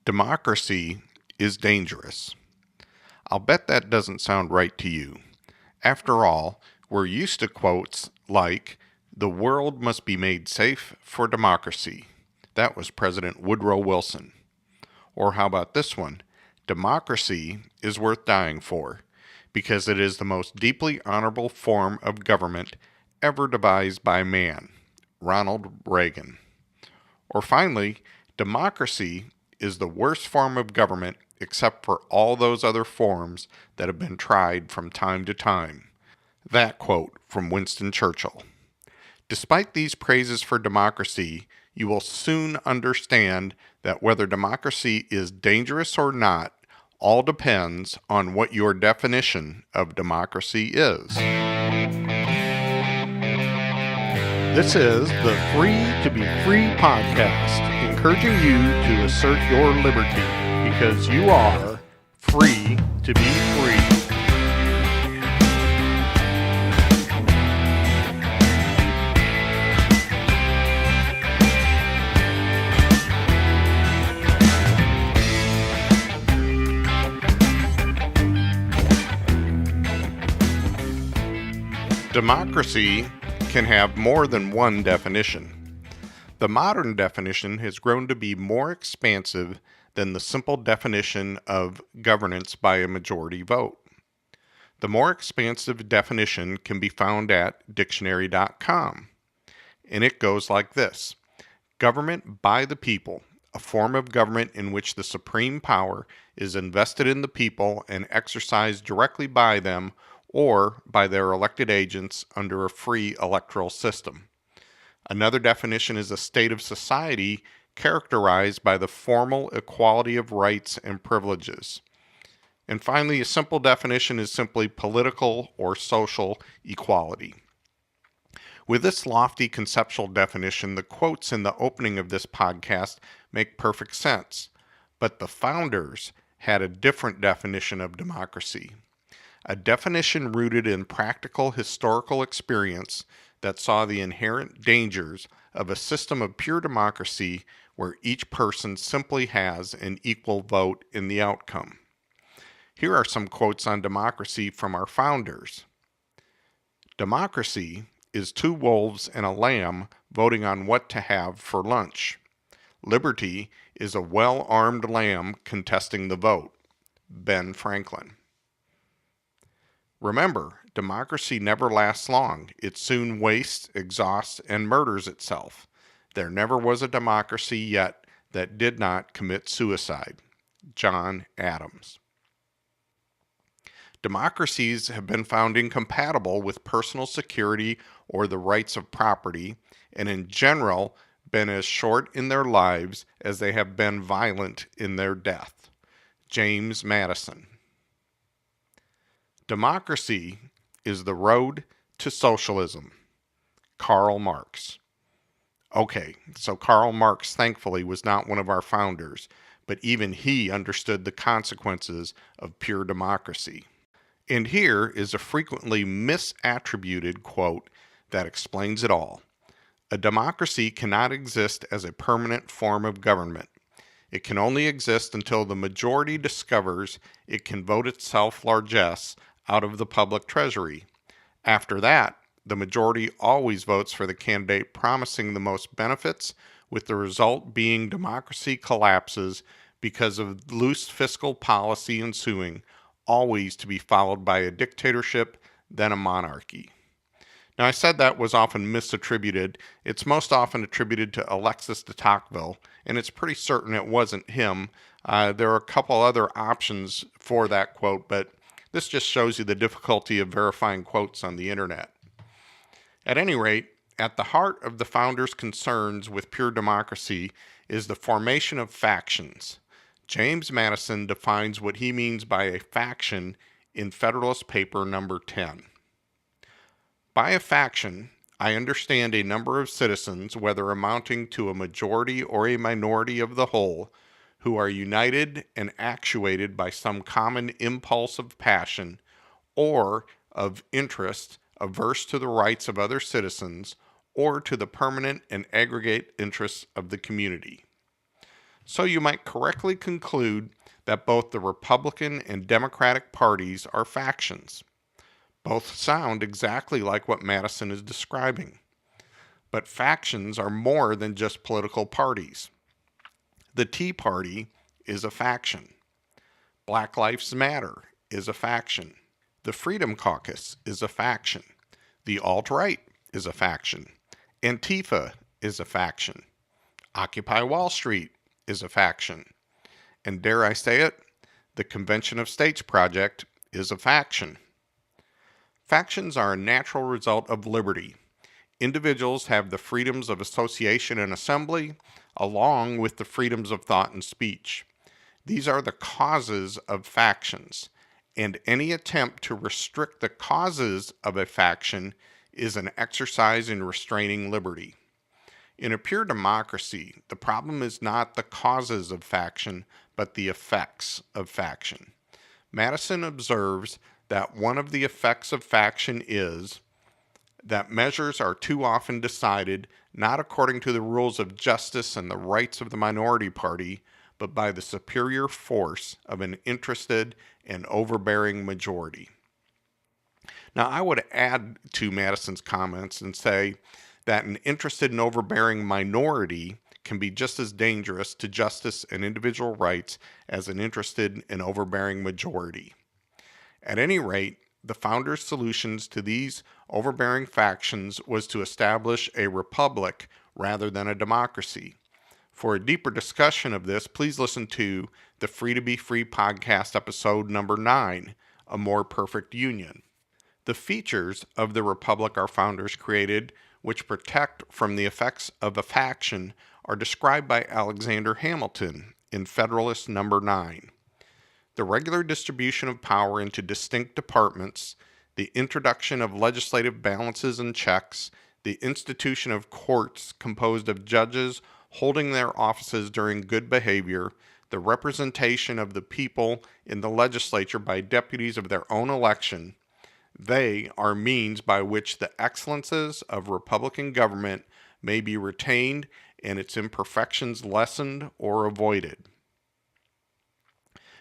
Democracy is dangerous. I'll bet that doesn't sound right to you. After all, we're used to quotes like, "The world must be made safe for democracy." That was President Woodrow Wilson. Or how about this one? "Democracy is worth dying for, because it is the most deeply honorable form of government ever devised by man." Ronald Reagan. Or finally, "Democracy is the worst form of government except for all those other forms that have been tried from time to time." That quote from Winston Churchill. Despite these praises for democracy, you will soon understand that whether democracy is dangerous or not all depends on what your definition of democracy is. This is the Free to Be Free podcast, encouraging you to assert your liberty because you are free to be free. Democracy can have more than one definition. The modern definition has grown to be more expansive than the simple definition of governance by a majority vote. The more expansive definition can be found at dictionary.com, and it goes like this: government by the people, a form of government in which the supreme power is invested in the people and exercised directly by them or by their elected agents under a free electoral system. Another definition is a state of society characterized by the formal equality of rights and privileges. And finally, a simple definition is simply political or social equality. With this lofty conceptual definition, the quotes in the opening of this podcast make perfect sense. But the founders had a different definition of democracy. A definition rooted in practical historical experience that saw the inherent dangers of a system of pure democracy where each person simply has an equal vote in the outcome. Here are some quotes on democracy from our founders. "Democracy is two wolves and a lamb voting on what to have for lunch. Liberty is a well-armed lamb contesting the vote." Ben Franklin. "Remember, democracy never lasts long. It soon wastes, exhausts, and murders itself. There never was a democracy yet that did not commit suicide." John Adams. "Democracies have been found incompatible with personal security or the rights of property, and in general been as short in their lives as they have been violent in their death." James Madison. "Democracy is the road to socialism." Karl Marx. Okay, so Karl Marx thankfully was not one of our founders, but even he understood the consequences of pure democracy. And here is a frequently misattributed quote that explains it all. "A democracy cannot exist as a permanent form of government. It can only exist until the majority discovers it can vote itself largesse out of the public treasury. After that, the majority always votes for the candidate promising the most benefits, with the result being democracy collapses because of loose fiscal policy ensuing, always to be followed by a dictatorship, then a monarchy." Now, I said that was often misattributed. It's most often attributed to Alexis de Tocqueville, and it's pretty certain it wasn't him. There are a couple other options for that quote, but this just shows you the difficulty of verifying quotes on the internet. At any rate, at the heart of the founders' concerns with pure democracy is the formation of factions. James Madison defines what he means by a faction in Federalist Paper number 10. "By a faction, I understand a number of citizens, whether amounting to a majority or a minority of the whole, who are united and actuated by some common impulse of passion or of interest averse to the rights of other citizens or to the permanent and aggregate interests of the community." So you might correctly conclude that both the Republican and Democratic parties are factions. Both sound exactly like what Madison is describing. But factions are more than just political parties. The Tea Party is a faction. Black Lives Matter is a faction. The Freedom Caucus is a faction. The alt-right is a faction. Antifa is a faction. Occupy Wall Street is a faction. And dare I say it, the Convention of States Project is a faction. Factions are a natural result of liberty. Individuals have the freedoms of association and assembly, along with the freedoms of thought and speech. These are the causes of factions, and any attempt to restrict the causes of a faction is an exercise in restraining liberty. In a pure democracy, the problem is not the causes of faction, but the effects of faction. Madison observes that one of the effects of faction is that measures are too often decided not according to the rules of justice and the rights of the minority party, but by the superior force of an interested and overbearing majority. Now, I would add to Madison's comments and say that an interested and overbearing minority can be just as dangerous to justice and individual rights as an interested and overbearing majority. At any rate, the founders' solutions to these overbearing factions was to establish a republic rather than a democracy. For a deeper discussion of this, please listen to the Free to Be Free podcast episode number 9, A More Perfect Union. The features of the republic our founders created, which protect from the effects of a faction, are described by Alexander Hamilton in Federalist Number 9. The regular distribution of power into distinct departments, the introduction of legislative balances and checks, the institution of courts composed of judges holding their offices during good behavior, the representation of the people in the legislature by deputies of their own election, they are means by which the excellences of Republican government may be retained and its imperfections lessened or avoided.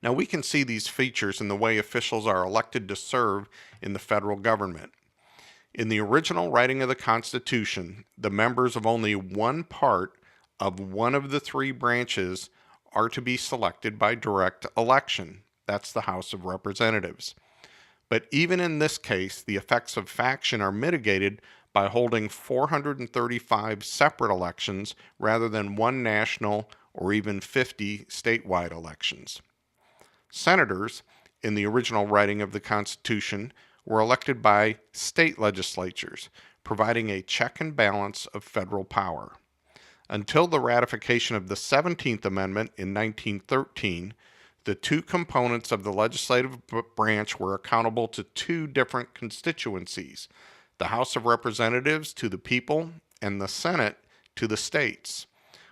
Now, we can see these features in the way officials are elected to serve in the federal government. In the original writing of the Constitution, the members of only one part of one of the three branches are to be selected by direct election. That's the House of Representatives. But even in this case, the effects of faction are mitigated by holding 435 separate elections rather than one national or even 50 statewide elections. Senators, in the original writing of the Constitution, were elected by state legislatures, providing a check and balance of federal power. Until the ratification of the 17th Amendment in 1913, the two components of the legislative branch were accountable to two different constituencies, the House of Representatives to the people and the Senate to the states.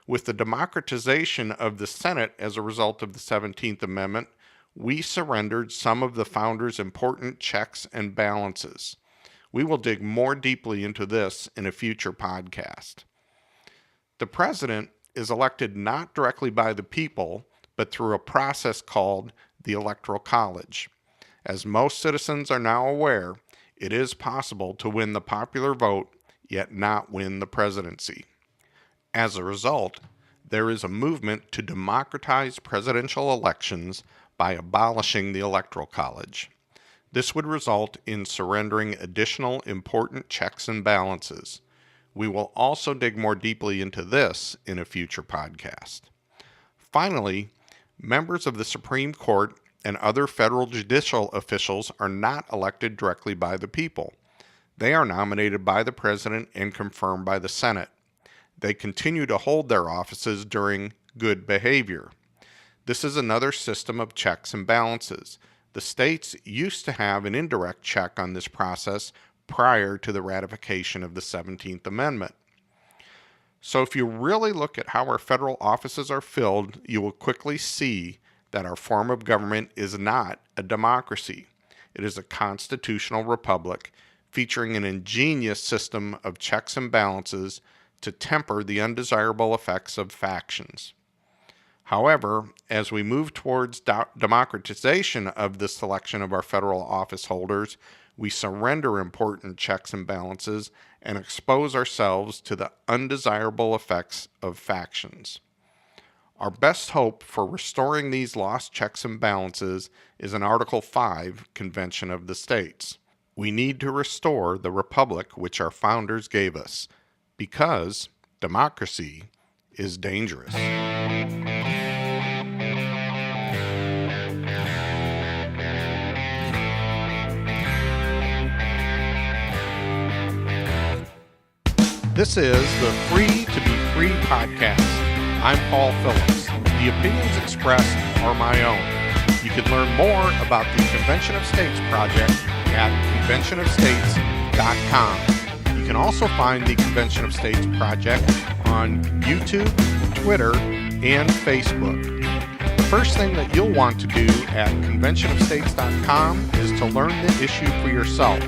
With the democratization of the Senate as a result of the 17th Amendment, we surrendered some of the founders' important checks and balances. We will dig more deeply into this in a future podcast. The president is elected not directly by the people, but through a process called the Electoral College. As most citizens are now aware, it is possible to win the popular vote, yet not win the presidency. As a result, there is a movement to democratize presidential elections by abolishing the Electoral College. This would result in surrendering additional important checks and balances. We will also dig more deeply into this in a future podcast. Finally, members of the Supreme Court and other federal judicial officials are not elected directly by the people. They are nominated by the president and confirmed by the Senate. They continue to hold their offices during good behavior. This is another system of checks and balances. The states used to have an indirect check on this process prior to the ratification of the 17th Amendment. So if you really look at how our federal offices are filled, you will quickly see that our form of government is not a democracy. It is a constitutional republic featuring an ingenious system of checks and balances to temper the undesirable effects of factions. However, as we move towards democratization of the selection of our federal office holders, we surrender important checks and balances and expose ourselves to the undesirable effects of factions. Our best hope for restoring these lost checks and balances is an Article 5 Convention of the States. We need to restore the republic which our founders gave us, because democracy is dangerous. This is the Free to Be Free podcast. I'm Paul Phillips. The opinions expressed are my own. You can learn more about the Convention of States project at conventionofstates.com. You can also find the Convention of States project on YouTube, Twitter, and Facebook. The first thing that you'll want to do at conventionofstates.com is to learn the issue for yourself.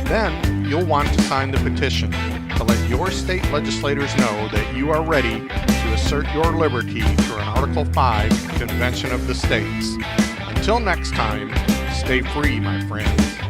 Then you'll want to sign the petition to let your state legislators know that you are ready to assert your liberty through an Article 5 Convention of the States. Until next time, stay free, my friends.